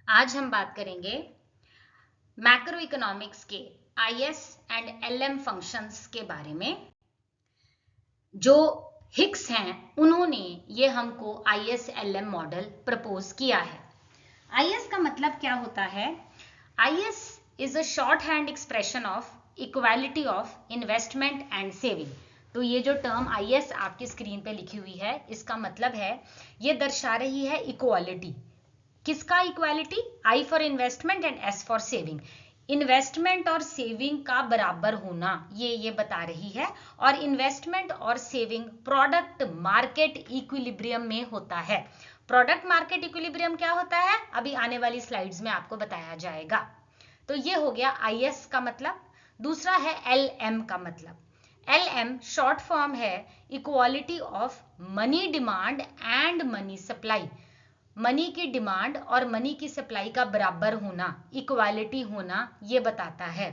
आज हम बात करेंगे मैक्रो इकोनॉमिक्स के आईएस एंड एलएम फंक्शंस के बारे में। जो हिक्स हैं उन्होंने ये हमको आईएस एलएम मॉडल प्रपोज किया है। आईएस का मतलब क्या होता है? IS is a shorthand expression of equality of investment and saving. तो ये जो टर्म आईएस आपकी स्क्रीन पे लिखी हुई है, इसका मतलब है ये दर्शा रही है इक्वालिटी। किसका equality? I for investment and S for saving. Investment और सेविंग का बराबर होना ये बता रही है। और इन्वेस्टमेंट और सेविंग प्रोडक्ट मार्केट इक्विलिब्रियम में होता है। प्रोडक्ट मार्केट इक्विलिब्रियम क्या होता है, अभी आने वाली स्लाइड्स में आपको बताया जाएगा। तो ये हो गया आईएस का मतलब। दूसरा है एलएम का मतलब। एलएम शॉर्ट फॉर्म है equality of money demand and money supply. Money की डिमांड और मनी की सप्लाई का बराबर होना, इक्वालिटी होना, ये बताता है।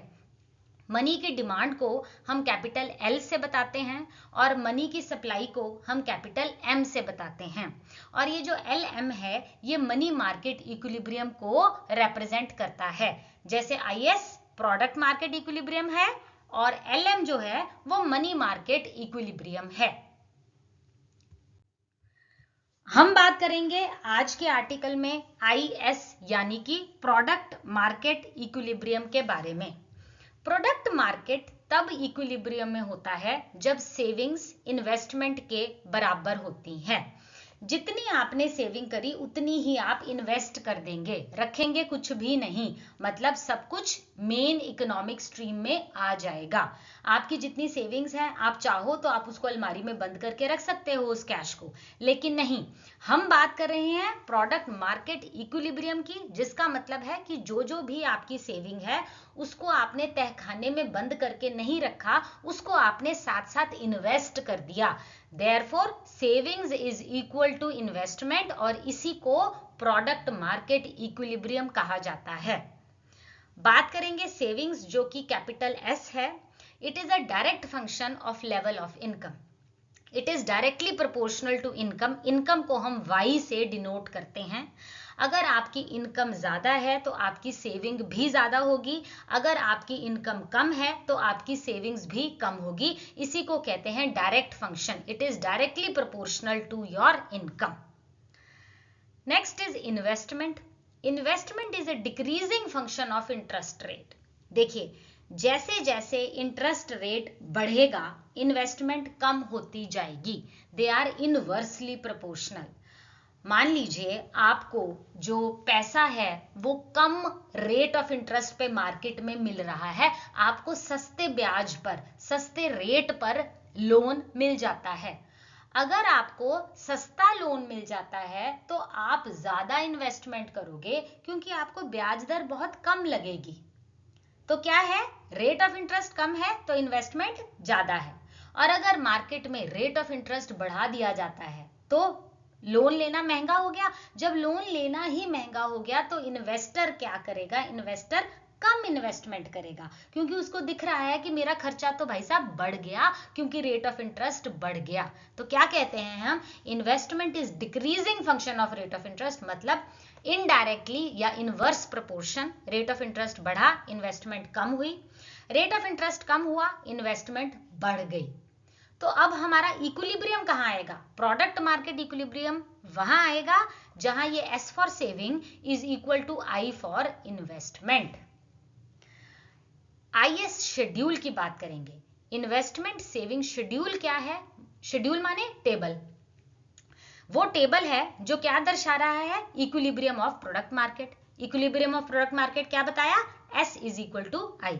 मनी की डिमांड को हम कैपिटल एल से बताते हैं और मनी की सप्लाई को हम कैपिटल एम से बताते हैं। और ये जो एल एम है ये मनी मार्केट इक्विलिब्रियम को रिप्रेजेंट करता है। जैसे आईएस प्रोडक्ट मार्केट इक्विलिब्रियम है और एल एम जो है वो मनी मार्केट इक्विलिब्रियम है। हम बात करेंगे आज के आर्टिकल में आईएस यानी कि प्रोडक्ट मार्केट इक्विलिब्रियम के बारे में। प्रोडक्ट मार्केट तब इक्विलिब्रियम में होता है जब सेविंग्स इन्वेस्टमेंट के बराबर होती हैं। जितनी आपने सेविंग करी उतनी ही आप इन्वेस्ट कर देंगे, रखेंगे कुछ भी नहीं। मतलब सब कुछ मेन इकोनॉमिक स्ट्रीम में आ जाएगा। आपकी जितनी सेविंग्स है आप चाहो तो आप उसको अलमारी में बंद करके रख सकते हो उस कैश को, लेकिन नहीं। हम बात कर रहे हैं प्रोडक्ट मार्केट इक्विलिब्रियम की, जिसका मतलब है कि जो भी आपकी सेविंग है उसको आपने तहखाने में बंद करके नहीं रखा, उसको आपने साथ साथ इन्वेस्ट कर दिया। Therefore savings is equal to investment और इसी को प्रोडक्ट मार्केट इक्विलिब्रियम कहा जाता है। बात करेंगे सेविंग्स जो कि कैपिटल एस है। It is a direct function of level of income. It is directly proportional to income. Income को हम वाई से डिनोट करते हैं। अगर आपकी इनकम ज्यादा है तो आपकी सेविंग भी ज्यादा होगी, अगर आपकी इनकम कम है तो आपकी सेविंग्स भी कम होगी। इसी को कहते हैं direct function. It is directly proportional to your income. Next is investment. Investment is a decreasing function of interest rate. देखिए, जैसे जैसे इंटरेस्ट रेट बढ़ेगा इन्वेस्टमेंट कम होती जाएगी। They are inversely proportional. मान लीजिए आपको जो पैसा है वो कम रेट ऑफ इंटरेस्ट पे मार्केट में मिल रहा है, आपको सस्ते ब्याज पर, सस्ते रेट पर लोन मिल जाता है। अगर आपको सस्ता लोन मिल जाता है तो आप ज्यादा इन्वेस्टमेंट करोगे क्योंकि आपको ब्याज दर बहुत कम लगेगी। तो क्या है, रेट ऑफ इंटरेस्ट कम है तो इन्वेस्टमेंट ज्यादा है। और अगर मार्केट में रेट ऑफ इंटरेस्ट बढ़ा दिया जाता है तो लोन लेना महंगा हो गया। जब लोन लेना ही महंगा हो गया तो इन्वेस्टर क्या करेगा? इन्वेस्टर कम इन्वेस्टमेंट करेगा क्योंकि उसको दिख रहा है कि मेरा खर्चा तो भाई साहब बढ़ गया क्योंकि रेट ऑफ इंटरेस्ट बढ़ गया। तो क्या कहते हैं हम? Investment is decreasing function of rate of interest. मतलब इनडायरेक्टली या inverse proportion, rate of interest बढ़ा, इन्वेस्टमेंट कम हुई। रेट ऑफ इंटरेस्ट कम हुआ, इन्वेस्टमेंट बढ़ गई। तो अब हमारा इक्विलिब्रियम कहाँ आएगा? प्रोडक्ट मार्केट इक्विलिब्रियम वहां आएगा जहां ये S for saving is equal to I for investment. IS schedule की बात करेंगे। इन्वेस्टमेंट सेविंग शेड्यूल क्या है? शेड्यूल माने टेबल। वो टेबल है जो क्या दर्शा रहा है? Equilibrium of product market. Equilibrium of product market क्या बताया? एस इज इक्वल टू आई।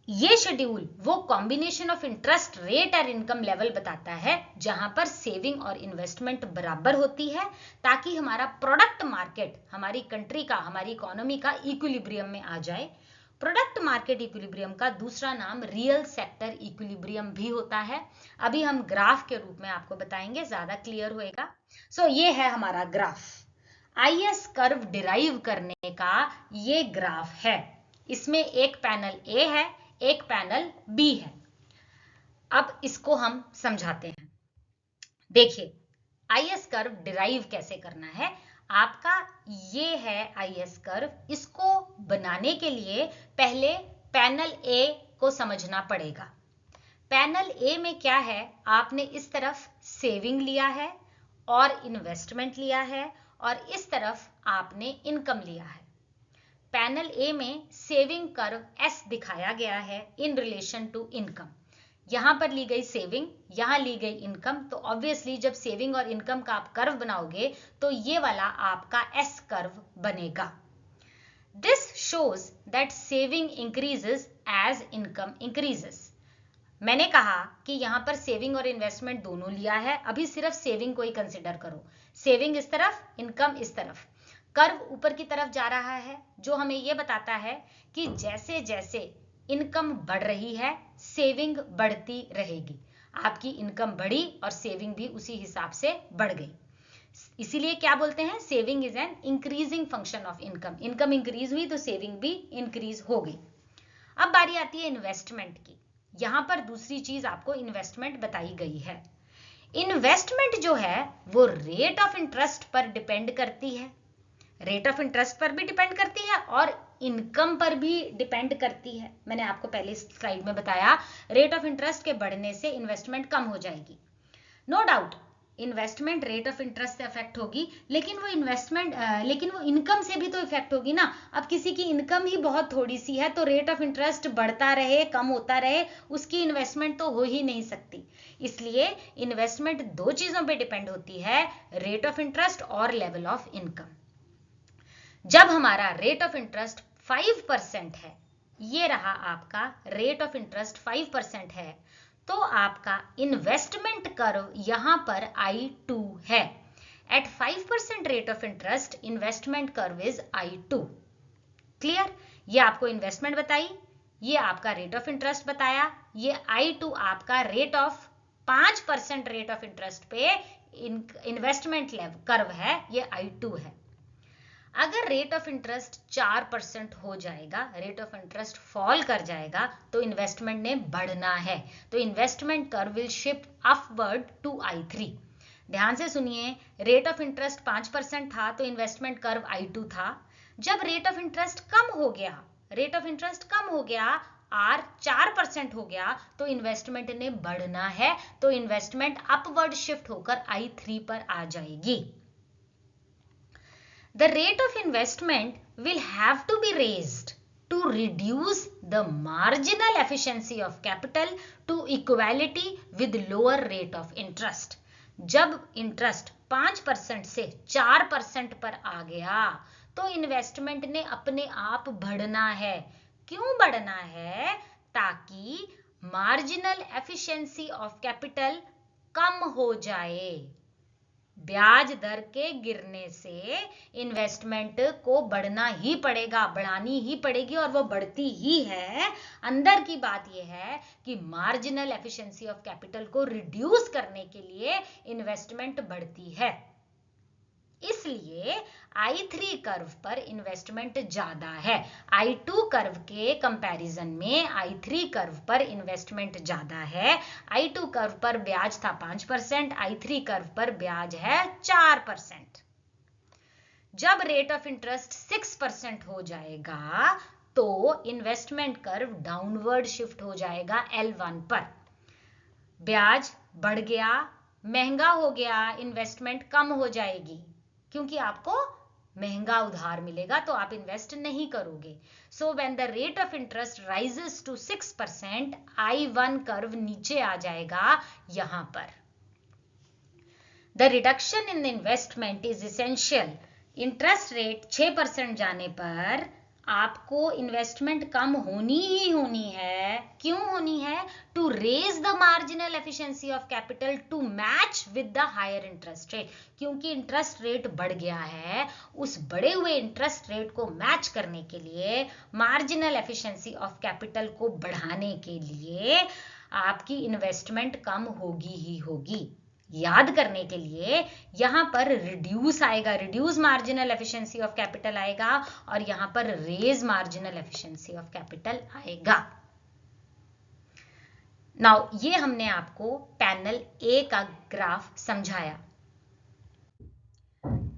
ये शेड्यूल वो कॉम्बिनेशन ऑफ इंटरेस्ट रेट और इनकम लेवल बताता है जहां पर सेविंग और इन्वेस्टमेंट बराबर होती है, ताकि हमारा प्रोडक्ट मार्केट, हमारी कंट्री का, हमारी इकोनॉमी का इक्विलिब्रियम में आ जाए। प्रोडक्ट मार्केट इक्विलिब्रियम का दूसरा नाम रियल सेक्टर इक्विलिब्रियम भी होता है। अभी हम ग्राफ के रूप में आपको बताएंगे, ज्यादा क्लियर होएगा। सो ये है हमारा ग्राफ। आईएस कर्व डिराइव करने का ये ग्राफ है। इसमें एक पैनल ए है, एक पैनल बी है। अब इसको हम समझाते हैं। देखिए, आईएस कर्व डिराइव कैसे करना है। आपका ये है IS कर्व। इसको बनाने के लिए पहले पैनल ए को समझना पड़ेगा। पैनल ए में क्या है, आपने इस तरफ सेविंग लिया है और इन्वेस्टमेंट लिया है और इस तरफ आपने इनकम लिया है। पैनल ए में सेविंग कर्व एस दिखाया गया है इन रिलेशन टू इनकम। यहां पर ली गई सेविंग, यहां ली गई इनकम, तो ऑब्वियसली जब सेविंग और इनकम का आप कर्व बनाओगे तो ये वाला आपका एस कर्व बनेगा। This shows that saving increases as income increases. मैंने कहा कि यहां पर सेविंग और इन्वेस्टमेंट दोनों लिया है, अभी सिर्फ सेविंग को ही कंसिडर करो। सेविंग इस तरफ, इनकम इस तरफ, कर्व ऊपर की तरफ जा रहा है, जो हमें यह बताता है कि जैसे जैसे इनकम बढ़ रही है सेविंग बढ़ती रहेगी। आपकी इनकम बढ़ी और सेविंग भी उसी हिसाब से बढ़ गई। इसीलिए क्या बोलते हैं, saving is an increasing function of income. Income increase हुई तो सेविंग भी इंक्रीज हो गई। अब बारी आती है इन्वेस्टमेंट की। यहां पर दूसरी चीज आपको इन्वेस्टमेंट बताई गई है। इन्वेस्टमेंट जो है वो रेट ऑफ इंटरेस्ट पर डिपेंड करती है, रेट ऑफ इंटरेस्ट पर भी डिपेंड करती है और इनकम पर भी डिपेंड करती है। मैंने आपको पहले स्लाइड में बताया, रेट ऑफ इंटरेस्ट के बढ़ने से इन्वेस्टमेंट कम हो जाएगी। No doubt investment rate of interest से अफेक्ट होगी, लेकिन वो इनकम से भी तो इफेक्ट होगी ना। अब किसी की इनकम ही बहुत थोड़ी सी है तो रेट ऑफ इंटरेस्ट बढ़ता रहे कम होता रहे, उसकी इन्वेस्टमेंट तो हो ही नहीं सकती। इसलिए इन्वेस्टमेंट दो चीजों पर डिपेंड होती है, रेट ऑफ इंटरेस्ट और लेवल ऑफ इनकम। जब हमारा रेट ऑफ इंटरेस्ट 5% है, ये रहा आपका रेट ऑफ इंटरेस्ट 5% है, तो आपका इन्वेस्टमेंट कर्व यहां पर I2 है। At 5% rate of interest investment curve is I2। Clear? ये आपको इन्वेस्टमेंट बताई, ये आपका रेट ऑफ इंटरेस्ट बताया, ये I2 आपका rate of 5% rate of interest पे इन्वेस्टमेंट लेवल कर्व है, ये I2 है। अगर रेट ऑफ इंटरेस्ट 4% हो जाएगा, रेट ऑफ इंटरेस्ट फॉल कर जाएगा, तो इन्वेस्टमेंट ने बढ़ना है, तो investment curve will shift upward to I3। ध्यान से सुनिए, रेट ऑफ इंटरेस्ट 5% था तो इन्वेस्टमेंट कर्व I2 था। जब रेट ऑफ इंटरेस्ट कम हो गया, रेट ऑफ इंटरेस्ट कम हो गया, R 4% हो गया, तो इन्वेस्टमेंट ने बढ़ना है, तो इन्वेस्टमेंट अपवर्ड शिफ्ट होकर I3 पर आ जाएगी। The rate of investment will have to be raised to reduce the marginal efficiency of capital to equality with lower rate of interest. जब इंटरेस्ट 5% से 4% पर आ गया तो इन्वेस्टमेंट ने अपने आप बढ़ना है। क्यों बढ़ना है? ताकि मार्जिनल एफिशिएंसी ऑफ कैपिटल कम हो जाए। ब्याज दर के गिरने से इन्वेस्टमेंट को बढ़ना ही पड़ेगा, बढ़ानी ही पड़ेगी और वो बढ़ती ही है। अंदर की बात यह है कि मार्जिनल एफिशिएंसी ऑफ कैपिटल को रिड्यूस करने के लिए इन्वेस्टमेंट बढ़ती है। इसलिए I3 कर्व पर इन्वेस्टमेंट ज्यादा है। I2 कर्व के कंपैरिजन में I3 कर्व पर इन्वेस्टमेंट ज्यादा है। I2 कर्व पर ब्याज था 5%, I3 कर्व पर ब्याज है 4%। जब रेट ऑफ इंटरेस्ट 6% हो जाएगा तो इन्वेस्टमेंट कर्व डाउनवर्ड शिफ्ट हो जाएगा L1 पर। ब्याज बढ़ गया, महंगा हो गया, इन्वेस्टमेंट कम हो जाएगी, क्योंकि आपको महंगा उधार मिलेगा तो आप इन्वेस्ट नहीं करोगे। So when the rate of interest rises to 6%, I1 curve नीचे आ जाएगा यहां पर। The reduction in investment is essential. Interest rate 6% जाने पर आपको इन्वेस्टमेंट कम होनी ही होनी है। क्यों होनी है? To raise the marginal efficiency of capital to match with the higher interest rate. क्योंकि इंटरेस्ट रेट बढ़ गया है, उस बढ़े हुए इंटरेस्ट रेट को मैच करने के लिए, मार्जिनल एफिशिएंसी ऑफ कैपिटल को बढ़ाने के लिए आपकी इन्वेस्टमेंट कम होगी ही होगी। याद करने के लिए यहां पर रिड्यूस आएगा, reduce marginal efficiency of capital आएगा, और यहां पर raise marginal efficiency of capital आएगा। नाउ ये हमने आपको पैनल ए का ग्राफ समझाया।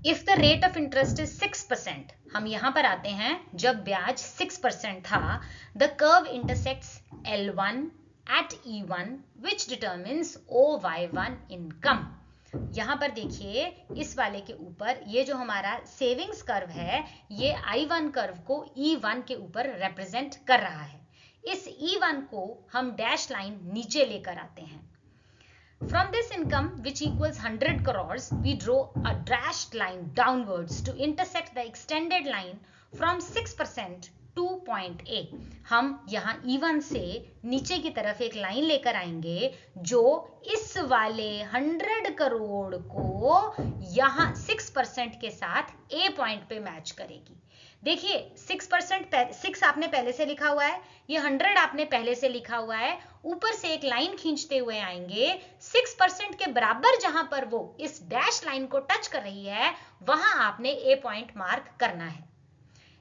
If the rate of interest is 6%, हम यहां पर आते हैं जब ब्याज 6% था, the curve intersects L1 at E1 which determines OY1 income। यहां पर देखिए इस वाले के ऊपर ये जो हमारा सेविंग्स कर्व है, ये I1 कर्व को E1 के ऊपर रिप्रेजेंट कर रहा है। इस E1 को हम डैश लाइन नीचे लेकर आते हैं। From this income, which equals 100 crores, we draw a dashed line downwards to intersect the extended line from 6% to point A। हम यहाँ E1 से नीचे की तरफ एक लाइन लेकर आएंगे जो इस वाले 100 करोड़ को यहाँ 6% के साथ A पॉइंट पे मैच करेगी। देखिए 6%, 6 आपने पहले से लिखा हुआ है, ये 100 आपने पहले से लिखा हुआ है, ऊपर से एक लाइन खींचते हुए आएंगे 6% के बराबर जहां पर वो इस डैश लाइन को टच कर रही है, वहां आपने ए पॉइंट मार्क करना है।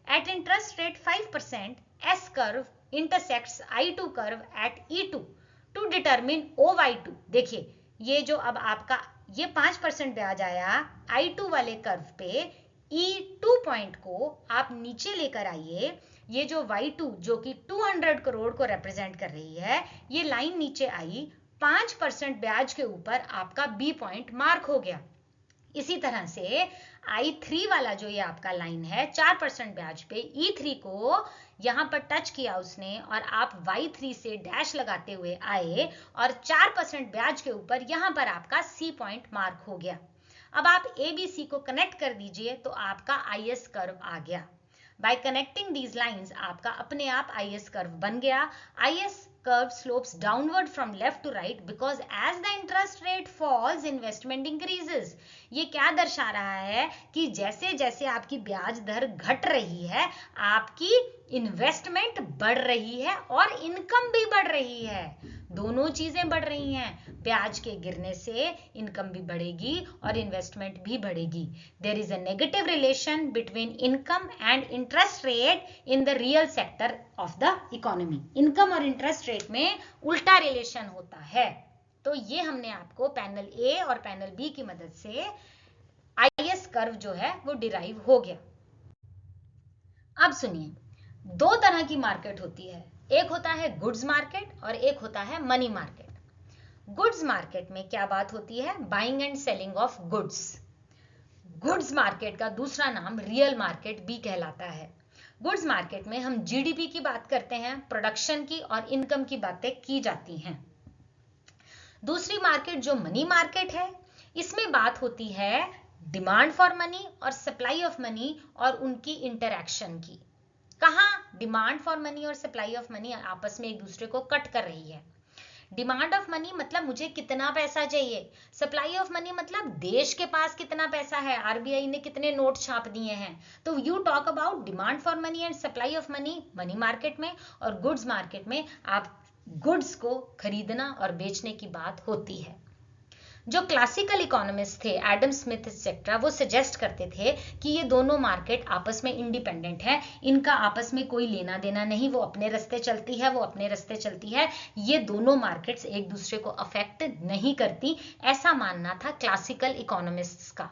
At interest rate 5%, S curve intersects I2 curve at E2 to determine OY2। देखिए ये जो अब आपका ये 5% ब्याज आया I2 वाले कर्व पे, E2 पॉइंट को आप नीचे लेकर आइए। ये जो Y2 जो कि 200 करोड़ को रिप्रेजेंट कर रही है, ये लाइन नीचे आई, 5% ब्याज के ऊपर आपका B पॉइंट मार्क हो गया। इसी तरह से I3 वाला जो ये आपका लाइन है 4% ब्याज पे, E3 को यहां पर टच किया उसने और आप Y3 से डैश लगाते हुए आए और 4% ब्याज के ऊपर यहां पर आपका C पॉइंट मार्क हो गया। अब आप ABC को कनेक्ट कर दीजिए तो आपका IS कर्व आ गया। By connecting these lines, आपका अपने आप IS कर्व बन गया। IS curve slopes downward from left to right because as the interest rate falls, investment increases। ये क्या दर्शा रहा है कि जैसे जैसे आपकी ब्याज दर घट रही है, आपकी इन्वेस्टमेंट बढ़ रही है और इनकम भी बढ़ रही है। दोनों चीजें बढ़ रही हैं। ब्याज के गिरने से इनकम भी बढ़ेगी और इन्वेस्टमेंट भी बढ़ेगी। There is a negative relation between income and interest rate in the real sector of the economy. Income और इंटरेस्ट रेट में उल्टा रिलेशन होता है। तो ये हमने आपको पैनल ए और पैनल बी की मदद से IS कर्व जो है वो डिराइव हो गया। अब सुनिए, दो तरह की मार्केट होती है, एक होता है गुड्स मार्केट और एक होता है मनी मार्केट। गुड्स मार्केट में क्या बात होती है? Buying and selling of goods. Goods market का दूसरा नाम रियल मार्केट भी कहलाता है। गुड्स मार्केट में हम जीडीपी की बात करते हैं, प्रोडक्शन की और इनकम की बातें की जाती हैं। दूसरी मार्केट जो मनी मार्केट है, इसमें बात होती है डिमांड फॉर मनी और सप्लाई ऑफ मनी और उनकी इंटरैक्शन की। कहाँ डिमांड फॉर मनी और सप्लाई ऑफ मनी आपस में एक दूसरे को कट कर रही है। डिमांड ऑफ मनी मतलब मुझे कितना पैसा चाहिए, सप्लाई ऑफ मनी मतलब देश के पास कितना पैसा है, आरबीआई ने कितने नोट छाप दिए हैं। तो you talk about demand for money and supply of money money market में, और गुड्स मार्केट में आप गुड्स को खरीदना और बेचने की बात होती है। जो क्लासिकल इकोनॉमिस्ट थे, एडम स्मिथ एक्सेट्रा, वो सजेस्ट करते थे कि ये दोनों मार्केट आपस में इंडिपेंडेंट है, इनका आपस में कोई लेना देना नहीं, वो अपने रास्ते चलती है, वो अपने रास्ते चलती है, ये दोनों मार्केट्स एक दूसरे को अफेक्ट नहीं करती, ऐसा मानना था क्लासिकल इकोनॉमिस्ट्स का।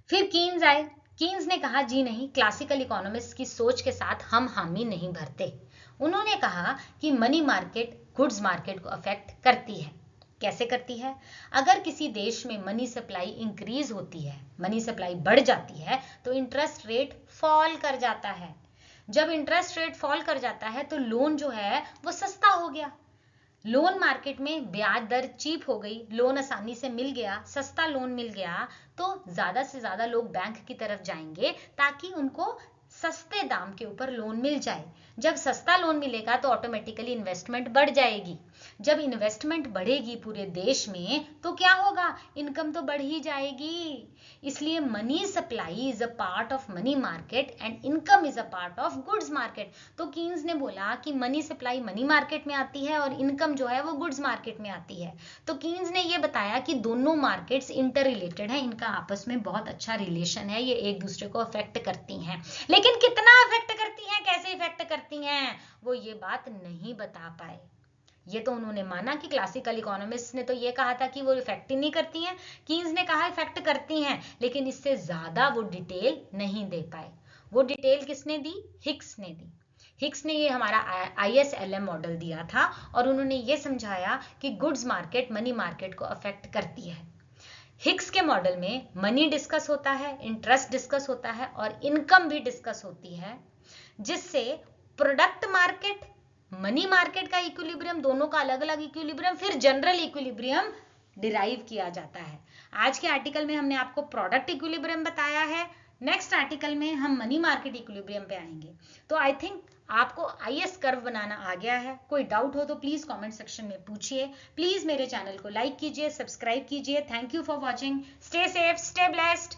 फिर कीन्स आए। कीन्स ने कहा जी नहीं, क्लासिकल इकोनॉमिस्ट की सोच के साथ हम हामी नहीं भरते। उन्होंने कहा कि मनी मार्केट गुड्स मार्केट को अफेक्ट करती है। कैसे करती है? अगर किसी देश में मनी सप्लाई इंक्रीज होती है, मनी सप्लाई बढ़ जाती है, तो इंटरेस्ट रेट फॉल कर जाता है। जब इंटरेस्ट रेट फॉल कर जाता है तो लोन जो है वो सस्ता हो गया। लोन मार्केट में ब्याज दर चीप हो गई, लोन आसानी से मिल गया, सस्ता लोन मिल गया, तो ज्यादा से ज्यादा लोग बैंक की तरफ जाएंगे ताकि उनको सस्ते दाम के ऊपर लोन मिल जाए। जब सस्ता लोन मिलेगा तो ऑटोमेटिकली इन्वेस्टमेंट बढ़ जाएगी। जब इन्वेस्टमेंट बढ़ेगी पूरे देश में तो क्या होगा? इनकम तो बढ़ ही जाएगी। इसलिए money supply is a part of money market and income is a part of goods market. तो कीन्स ने बोला कि मनी सप्लाई मनी मार्केट में आती है और इनकम जो है वो गुड्स मार्केट में आती है। तो कीन्स ने ये बताया कि दोनों मार्केट्स इंटर रिलेटेड है, इनका आपस में बहुत अच्छा रिलेशन है, ये एक दूसरे को अफेक्ट करती हैं। लेकिन कितना अफेक्ट करती हैं, कैसे इफेक्ट करती हैं, वो ये बात नहीं बता पाए। ये तो उन्होंने माना कि क्लासिकल इकोनॉमिस्ट ने तो ये कहा था कि वो इफेक्ट ही नहीं करती हैं, कीन्स ने कहा इफेक्ट करती हैं, लेकिन इससे ज्यादा वो डिटेल नहीं दे पाए। वो डिटेल किसने दी? हिक्स ने दी। हिक्स ने ये हमारा ISLM मॉडल दिया था और उन्होंने ये समझाया कि गुड्स मार्केट मनी मार्केट को अफेक्ट करती है। हिक्स के मॉडल में मनी डिस्कस होता है, इंटरेस्ट डिस्कस होता है और इनकम भी डिस्कस होती है, जिससे प्रोडक्ट मार्केट मनी मार्केट का इक्विलिब्रियम, दोनों का अलग अलग इक्विलिब्रियम, फिर जनरल इक्विलिब्रियम डिराइव किया जाता है। आज के आर्टिकल में हमने आपको प्रोडक्ट इक्विलिब्रियम बताया है, नेक्स्ट आर्टिकल में हम मनी मार्केट इक्विलिब्रियम पे आएंगे। तो आई थिंक आपको IS कर्व बनाना आ गया है। कोई डाउट हो तो प्लीज कमेंट सेक्शन में पूछिए। प्लीज मेरे चैनल को लाइक कीजिए, सब्सक्राइब कीजिए। Thank you for watching. Stay safe, stay blessed.